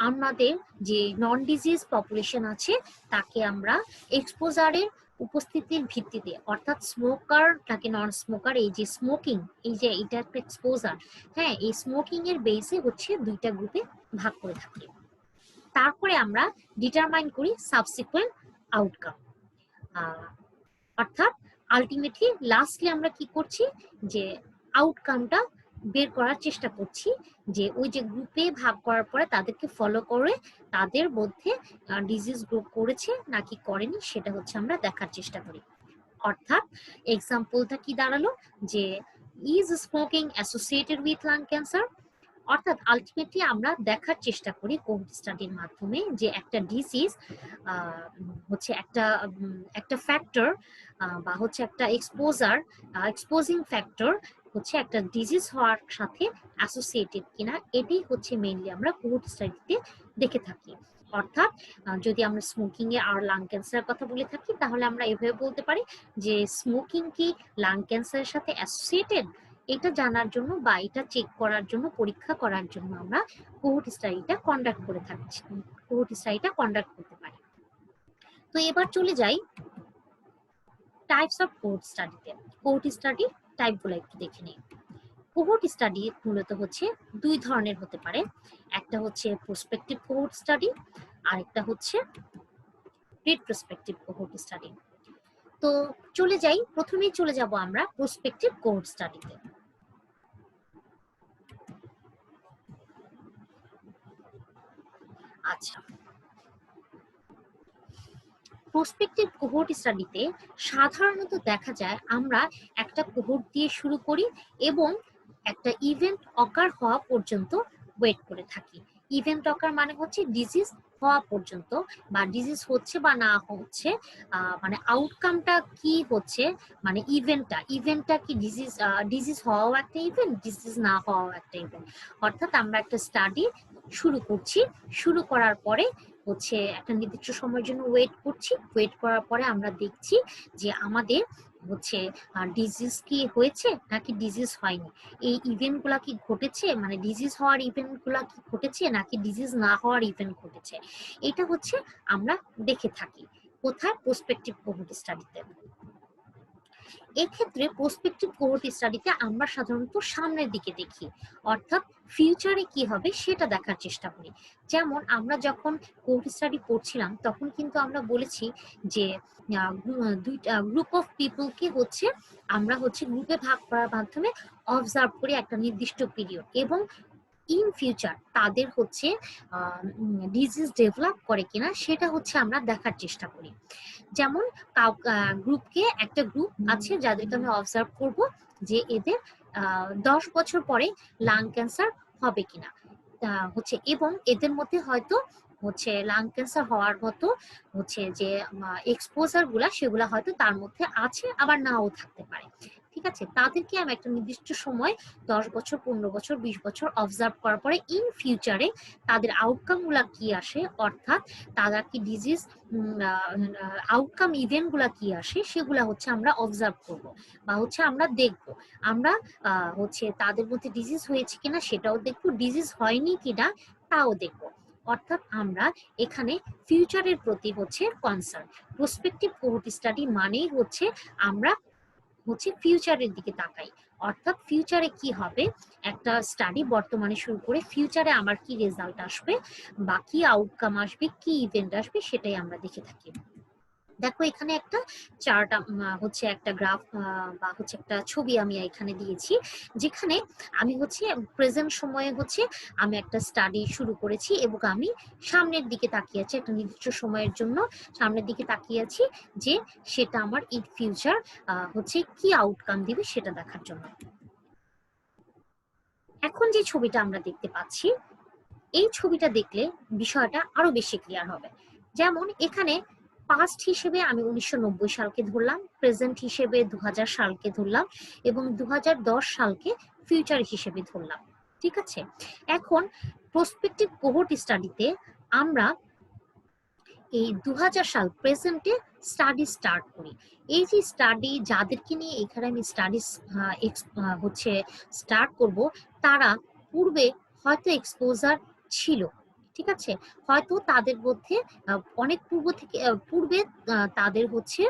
আমাদের যে নন ডিজিজ পপুলেশন আছে তাকে আমরা এক্সপোজারের উপস্থিতির ভিত্তিতে, অর্থাৎ স্মোকার নাকি নন স্মোকার, এই যে স্মোকিং, এই যে এটা একটা এক্সপোজার, হ্যাঁ, এই স্মোকিং এর বেসে হচ্ছে দুইটা গ্রুপে ভাগ করে থাকি। তারপরে আমরা ডিটারমাইন করি সাবসিকুয়েন্ট আউটকাম। অর্থাৎ আলটিমেটলি লাস্টলি আমরা কি করছি যে আউটকামটা বের করার চেষ্টা করছি, যে ওই যে গ্রুপে ভাগ করার পরে তাদেরকে ফলো করে তাদের মধ্যে ডিজিজ গ্রুপ করেছে নাকি করেনি সেটা হচ্ছে আমরা দেখার চেষ্টা করি। অর্থাৎ এক্সাম্পলটা কি দাঁড়ালো যে is smoking associated with lung cancer. অর্থাৎ আলটিমেটলি আমরা দেখার চেষ্টা করি কোভিড স্টাডির মাধ্যমে যে একটা ডিজিজ হচ্ছে একটা ফ্যাক্টর বা হচ্ছে একটা এক্সপোজিং ফ্যাক্টর হচ্ছে একটা ডিজিজ হওয়ার সাথে অ্যাসোসিয়েটেড কিনা, এটি হচ্ছে মেইনলি আমরা কোভিড স্টাডিতে দেখে থাকি। অর্থাৎ যদি আমরা স্মোকিং এ আর লাং ক্যান্সারের কথা বলে থাকি তাহলে আমরা এভাবে বলতে পারি যে স্মোকিং কি লাং ক্যান্সারের সাথে অ্যাসোসিয়েটেড, এটা জানার জন্য বা এটা চেক করার জন্য, পরীক্ষা করার জন্য আমরা কোহোর্ট স্টাডিটা কন্ডাক্ট করে থাকছি, কোহোর্ট স্টাডিটা কন্ডাক্ট করতে পারি। তো এবার চলে যাই টাইপস অফ কোহোর্ট স্টাডিতে। কোহোর্ট স্টাডি টাইপগুলো একটু দেখে নিই। কোহোর্ট স্টাডি মূলত হচ্ছে দুই ধরনের হতে পারে, একটা হচ্ছে প্রসপেক্টিভ কোহোর্ট স্টাডি আর একটা হচ্ছে রেট্রোস্পেক্টিভ কোহোর্ট স্টাডি। তো প্রথমেই চলে যাব আমরা প্রসপেক্টিভ কোহোর্ট স্টাডিতে। আচ্ছা, প্রসপেক্টিভ কোহোর্ট স্টাডিতে সাধারণত দেখা যায় আমরা একটা কোহোর্ট দিয়ে শুরু করি এবং একটা ইভেন্ট অকার হওয়া পর্যন্ত ওয়েট করে থাকি। ইভেন্ট অকার মানে হচ্ছে ডিজিজ হওয়া পর্যন্ত, বা ডিজিজ হচ্ছে বা না হচ্ছে, মানে আউটকামটা কি হচ্ছে, মানে ইভেন্টটা কি ডিজিজ হওয়াও একটা ইভেন্ট, ডিজিজ না হওয়াও একটা ইভেন্ট। অর্থাৎ আমরা একটা স্টাডি শুরু করছি, শুরু করার পরে হচ্ছে একটা নির্দিষ্ট সময়ের জন্য ওয়েট করছি, ওয়েট করার পরে আমরা দেখছি যে আমাদের হচ্ছে ডিজিজ কি হয়েছে নাকি ডিজিজ হয়নি, এই ইভেন্টগুলা কি ঘটেছে, মানে ডিজিজ হওয়ার ইভেন্টগুলা কি ঘটেছে নাকি ডিজিজ না হওয়ার ইভেন্ট ঘটেছে, এটা হচ্ছে আমরা দেখে থাকি। কোথায়? প্রসপেক্টিভ কোহোর্ট স্টাডিতে। এক্ষেত্রে প্রসপেক্টিভ কোহোর্ট স্টাডিতে আমরা সাধারণত সামনের দিকে দেখি, অর্থাৎ ফিউচারে কি হবে সেটা দেখার চেষ্টা করি। যেমন আমরা যখন কোহোর্ট স্টাডি পড়ছিলাম তখন কিন্তু আমরা বলেছি যে দুইটা গ্রুপ অফ পিপলকে হচ্ছে আমরা হচ্ছে গ্রুপে ভাগ করার মাধ্যমে অবজার্ভ করি একটা নির্দিষ্ট পিরিয়ড, এবং ইন ফিউচার তাদের হচ্ছে ডিজিজ ডেভেলপ করে কিনা সেটা হচ্ছে আমরা দেখার চেষ্টা করি। যেমন একটা গ্রুপ আছে যাদেরকে আমি অবজার্ভ করব যে এদের 10 বছর পরে লাং ক্যান্সার হবে কিনা হচ্ছে, এবং এদের মধ্যে হয়তো হচ্ছে লাং ক্যান্সার হওয়ার মতো হচ্ছে যে এক্সপোজার গুলা সেগুলা হয়তো তার মধ্যে আছে, আবার নাও থাকতে পারে। ঠিক আছে, তাদেরকে আমি একটা নির্দিষ্ট সময় 10 বছর, 15 বছর, 20 বছর অবজার্ভ করার পরে ইন ফিউচারে তাদের আউটকাম গুলা কি আসে, অর্থাৎ তারা কি ডিজিজ আউটকাম ইভেন্ট গুলা কি আসে সেগুলা হচ্ছে আমরা অবজার্ভ করব, বা হচ্ছে আমরা দেখব, আমরা হচ্ছে তাদের মধ্যে ডিজিজ হয়েছে কিনা সেটাও দেখবো, ডিজিজ হয়নি কিনা তাও দেখবো। অর্থাৎ আমরা এখানে ফিউচারের প্রতি হচ্ছে কনসার্ন। প্রসপেক্টিভ কোহোর্ট স্টাডি মানেই হচ্ছে আমরা হচ্ছে ফিউচারের দিকে তাকাই, অর্থাৎ ফিউচারে কি হবে, একটা স্টাডি বর্তমানে শুরু করে ফিউচারে আমার কি রেজাল্ট আসবে বা কি আউটকাম আসবে, কি ইভেন্ট আসবে সেটাই আমরা দেখে থাকি। দেখো এখানে একটা চার্ট হচ্ছে একটা গ্রাফ বা হচ্ছে একটা ছবি আমি এখানে দিয়েছি, যেখানে আমি হচ্ছে প্রেজেন্ট সময়ে হচ্ছে আমি একটা স্টাডি শুরু করেছি এবং আমি সামনের দিকে তাকিয়ে আছি, একটা নির্দিষ্ট সময়ের জন্য সামনের দিকে তাকিয়ে আছি যে সেটা আমার ইন ফিউচার হচ্ছে কি আউটকাম দিবে সেটা দেখার জন্য। এখন যে ছবিটা আমরা দেখতে পাচ্ছি, এই ছবিটা দেখলে বিষয়টা আরো বেশি ক্লিয়ার হবে। যেমন এখানে পাস্ট হিসেবে আমি 1990 সালকে ধরলাম, প্রেজেন্ট হিসেবে 2000 সালকে ধরলাম এবং 2010 সালকে ফিউচার হিসেবে ধরলাম। ঠিক আছে, এখন প্রসপেক্টিভ কোহোর্ট স্টাডিতে আমরা এই 2000 সাল প্রেজেন্টে স্টাডি স্টার্ট করি। এই যে স্টাডি যাদেরকে নিয়ে এখানে আমি স্টাডিজ হচ্ছে স্টার্ট করব, তারা পূর্বে হয়তো এক্সপোজার ছিল, ঠিক আছে, হয়তো তাদের মধ্যে অনেক পূর্বে তাদের হচ্ছে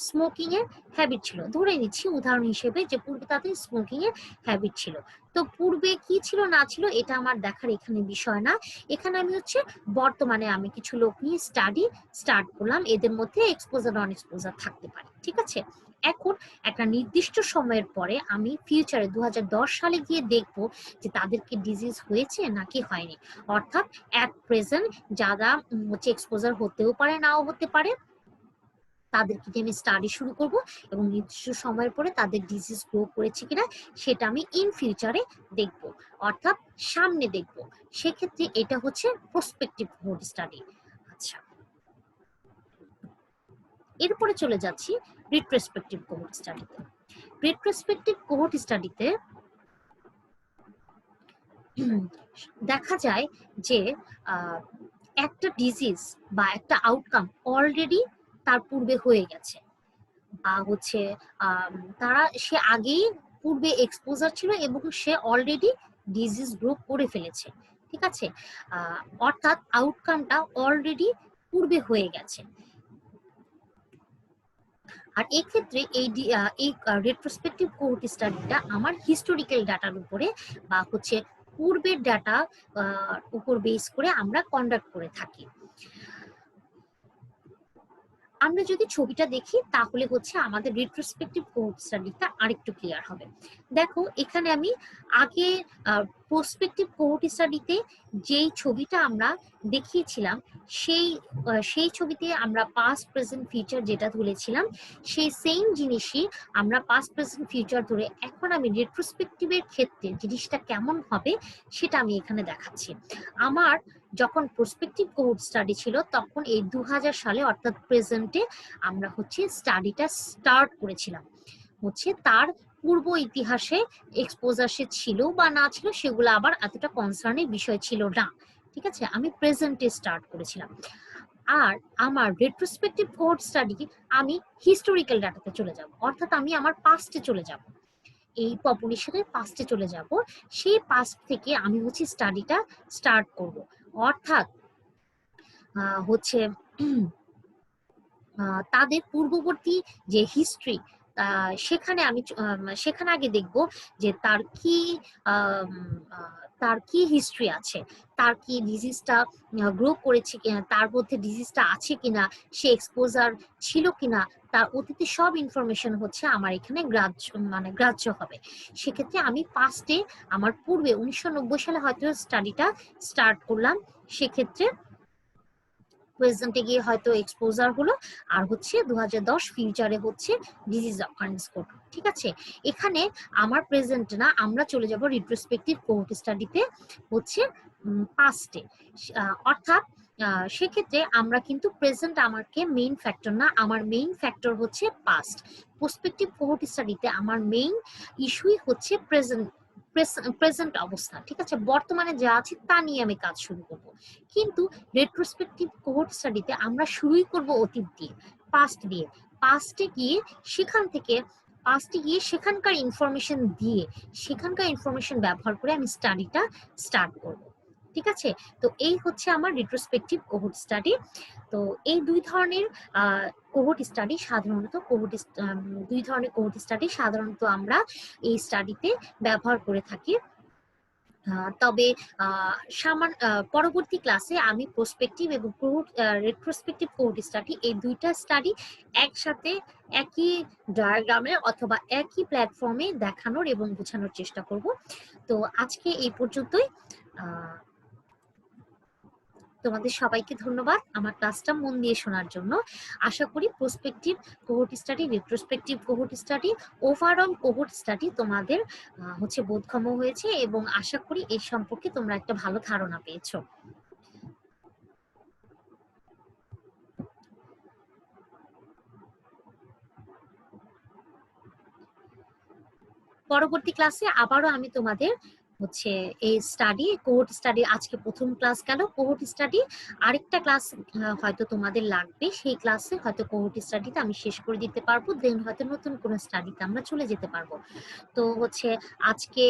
স্মোকিং এর হ্যাবিট ছিল। ধরে নিচ্ছি উদাহরণ হিসেবে যে পূর্বে তাদের স্মোকিং এর হ্যাবিট ছিল। তো পূর্বে কি ছিল না ছিল এটা আমার দেখার এখানে বিষয় না। এখানে আমি হচ্ছে বর্তমানে আমি কিছু লোক নিয়ে স্টাডি স্টার্ট করলাম, এদের মধ্যে এক্সপোজার নন এক্সপোজার থাকতে পারে, ঠিক আছে। এখন একটা নির্দিষ্ট সময়ের পরে আমি ফিউচারে 2010 সালে গিয়ে দেখব যে তাদেরকে ডিজিজ হয়েছে নাকি হয়নি। অর্থাৎ অ্যাট প্রেজেন্ট যারা হচ্ছে এক্সপোজার হতেও পারে নাও হতে পারে, তাদেরকে দিয়ে আমি স্টাডি শুরু করব এবং নির্দিষ্ট সময়ের পরে তাদের ডিজিজ গ্রো করেছে কিনা সেটা আমি ইন ফিউচারে দেখব, অর্থাৎ সামনে দেখব। সেক্ষেত্রে এটা হচ্ছে প্রসপেক্টিভ কোহোর্ট স্টাডি। আচ্ছা, এরপরে চলে যাচ্ছি রিট্রোস্পেক্টিভ কোহোর্ট স্টাডিতে। রিট্রোস্পেক্টিভ কোহোর্ট স্টাডিতে দেখা যায় যে একটা ডিজিজ বা একটা আউটকাম অলরেডি তার পূর্বে হয়ে গেছে, বা হচ্ছে সে আগেই পূর্বে এক্সপোজার ছিল এবং সে অলরেডি ডিজিজ গ্রো করে ফেলেছে, ঠিক আছে। অর্থাৎ আউটকামটা অলরেডি পূর্বে হয়ে গেছে। আর এই ক্ষেত্রে এই রেট্রোস্পেক্টিভ কোহোর্ট স্টাডিটা আমার হিস্টোরিক্যাল ডাটার উপরে বা হচ্ছে পূর্বের ডাটা উপর বেস করে আমরা কন্ডাক্ট করে থাকি। আমরা যদি ছবিটা দেখি তাহলে হচ্ছে আমাদের রিট্রোস্পেক্টিভ কোহোর্ট স্টাডিটা আরেকটু ক্লিয়ার হবে। দেখো এখানে আমি আগে প্রসপেক্টিভ কোহোর্ট স্টাডিতে যেই ছবিটা আমরা দেখিয়েছিলাম সেই ছবিতে আমরা পাস্ট প্রেজেন্ট ফিউচার যেটা তুলেছিলাম সেই সেম জিনিসই আমরা পাস্ট প্রেজেন্ট ফিউচার ধরে এখন আমি রিট্রোস্পেক্টিভের ক্ষেত্রে জিনিসটা কেমন হবে সেটা আমি এখানে দেখাচ্ছি। আমার যখন প্রসপেক্টিভ কোহোর্ট স্টাডি ছিল তখন এই 2000 সালে অর্থাৎ প্রেজেন্টে আমরা হচ্ছে স্টাডিটা স্টার্ট করেছিলাম। হচ্ছে তার পূর্ব ইতিহাসে এক্সপোজার সে ছিল বা না ছিল সেগুলো আবার এতটা কনসার্নের বিষয় ছিল না, ঠিক আছে। আমি প্রেজেন্টে স্টার্ট করেছিলাম। আর আমার রেট্রোস্পেক্টিভ কোহোর্ট স্টাডি আমি হিস্টোরিক্যাল ডাটাতে চলে যাব, অর্থাৎ আমি আমার পাস্টে চলে যাব, এই পপুলেশনের পাস্টে চলে যাব। সেই পাস্ট থেকে আমি হচ্ছে স্টাডিটা স্টার্ট করব। অর্থাৎ হচ্ছে তাদের পূর্ববর্তী যে হিস্ট্রি সেখানে আগে দেখব যে তার কি হিস্ট্রি আছে, তার কি ডিজিজটা গ্রো করেছে কিনা, তার মধ্যে ডিজিজটা আছে কিনা, সে এক্সপোজার ছিল কিনা, তার অতীতে সব ইনফরমেশন হচ্ছে আমার এখানে গ্রাহ্য হবে। সেক্ষেত্রে আমি পাস্টে আমার পূর্বে 1990 সালে হয়তো স্টাডিটা স্টার্ট করলাম, সেক্ষেত্রে প্রেজেন্টে গিয়ে হয়তো এক্সপোজার হলো, আর হচ্ছে 2010 ফিউচারে হচ্ছে ডিজিজ অকারেন্স করলো, ঠিক আছে। এখানে আমার প্রেজেন্ট না, আমরা চলে যাব রিট্রোস্পেক্টিভ কোহোর্ট স্টাডিতে হচ্ছে পাস্টে। অর্থাৎ সেক্ষেত্রে আমরা কিন্তু প্রেজেন্ট আমাকে মেইন ফ্যাক্টর না, আমার মেইন ফ্যাক্টর হচ্ছে পাস্ট। প্রসপেক্টিভ কোহোর্ট স্টাডিতে আমার মেইন ইস্যুই হচ্ছে প্রেজেন্ট অবস্থা, ঠিক আছে, বর্তমানে যা আছে তা নিয়ে আমি কাজ শুরু করব। কিন্তু রেট্রোস্পেক্টিভ কোহোর্ট স্টাডিতে আমরা শুরুই করব অতীত দিয়ে, পাস্ট দিয়ে। পাস্টে গিয়ে সেখানকার ইনফরমেশন দিয়ে সেখানকার ইনফরমেশন ব্যবহার করে আমি স্টাডিটা স্টার্ট করব, ঠিক আছে। তো এই হচ্ছে আমার রিট্রোস্পেক্টিভ কোহোর্ট স্টাডি। তো এই দুই ধরনের কোহোর্ট স্টাডি সাধারণত আমরা এই স্টাডিতে ব্যবহার করে থাকি। তবে পরবর্তী ক্লাসে আমি প্রসপেক্টিভ এবং রেট্রোস্পেক্টিভ কোহোর্ট স্টাডি এই দুইটা স্টাডি একসাথে একই ডায়াগ্রামে অথবা একই প্ল্যাটফর্মে দেখানোর এবং বোঝানোর চেষ্টা করব। তো আজকে এই পর্যন্তই। তোমাদের সবাইকে ধন্যবাদ আমার ক্লাসটা মন দিয়ে শোনার জন্য। আশা করি prospective cohort study, retrospective cohort study, overall cohort study তোমাদের হচ্ছে বোধগম্য হয়েছে এবং আশা করি এই সম্পর্কে তোমরা একটা ভালো ধারণা পেয়েছো। পরবর্তী ক্লাসে আবারও আমি তোমাদের হচ্ছে এই স্টাডি কোহোর্ট স্টাডি আজকে প্রথম ক্লাস গেল কোহোর্ট স্টাডি। আরেকটা ক্লাস হয়তো তোমাদের লাগবে, সেই ক্লাসে হয়তো কোহোর্ট স্টাডিটা আমি শেষ করে দিতে পারবো, দেন হয়তো নতুন কোনো স্টাডিতে আমরা চলে যেতে পারবো। তো হচ্ছে আজকে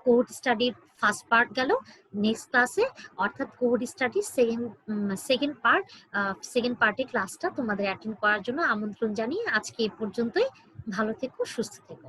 কোহোর্ট স্টাডির ফার্স্ট পার্ট গেল। নেক্সট ক্লাসে অর্থাৎ কোহোর্ট স্টাডির সেকেন্ড পার্টের ক্লাসটা তোমাদের অ্যাটেন্ড করার জন্য আমন্ত্রণ জানিয়ে আজকে এই পর্যন্তই। ভালো থেকো, সুস্থ থেকো।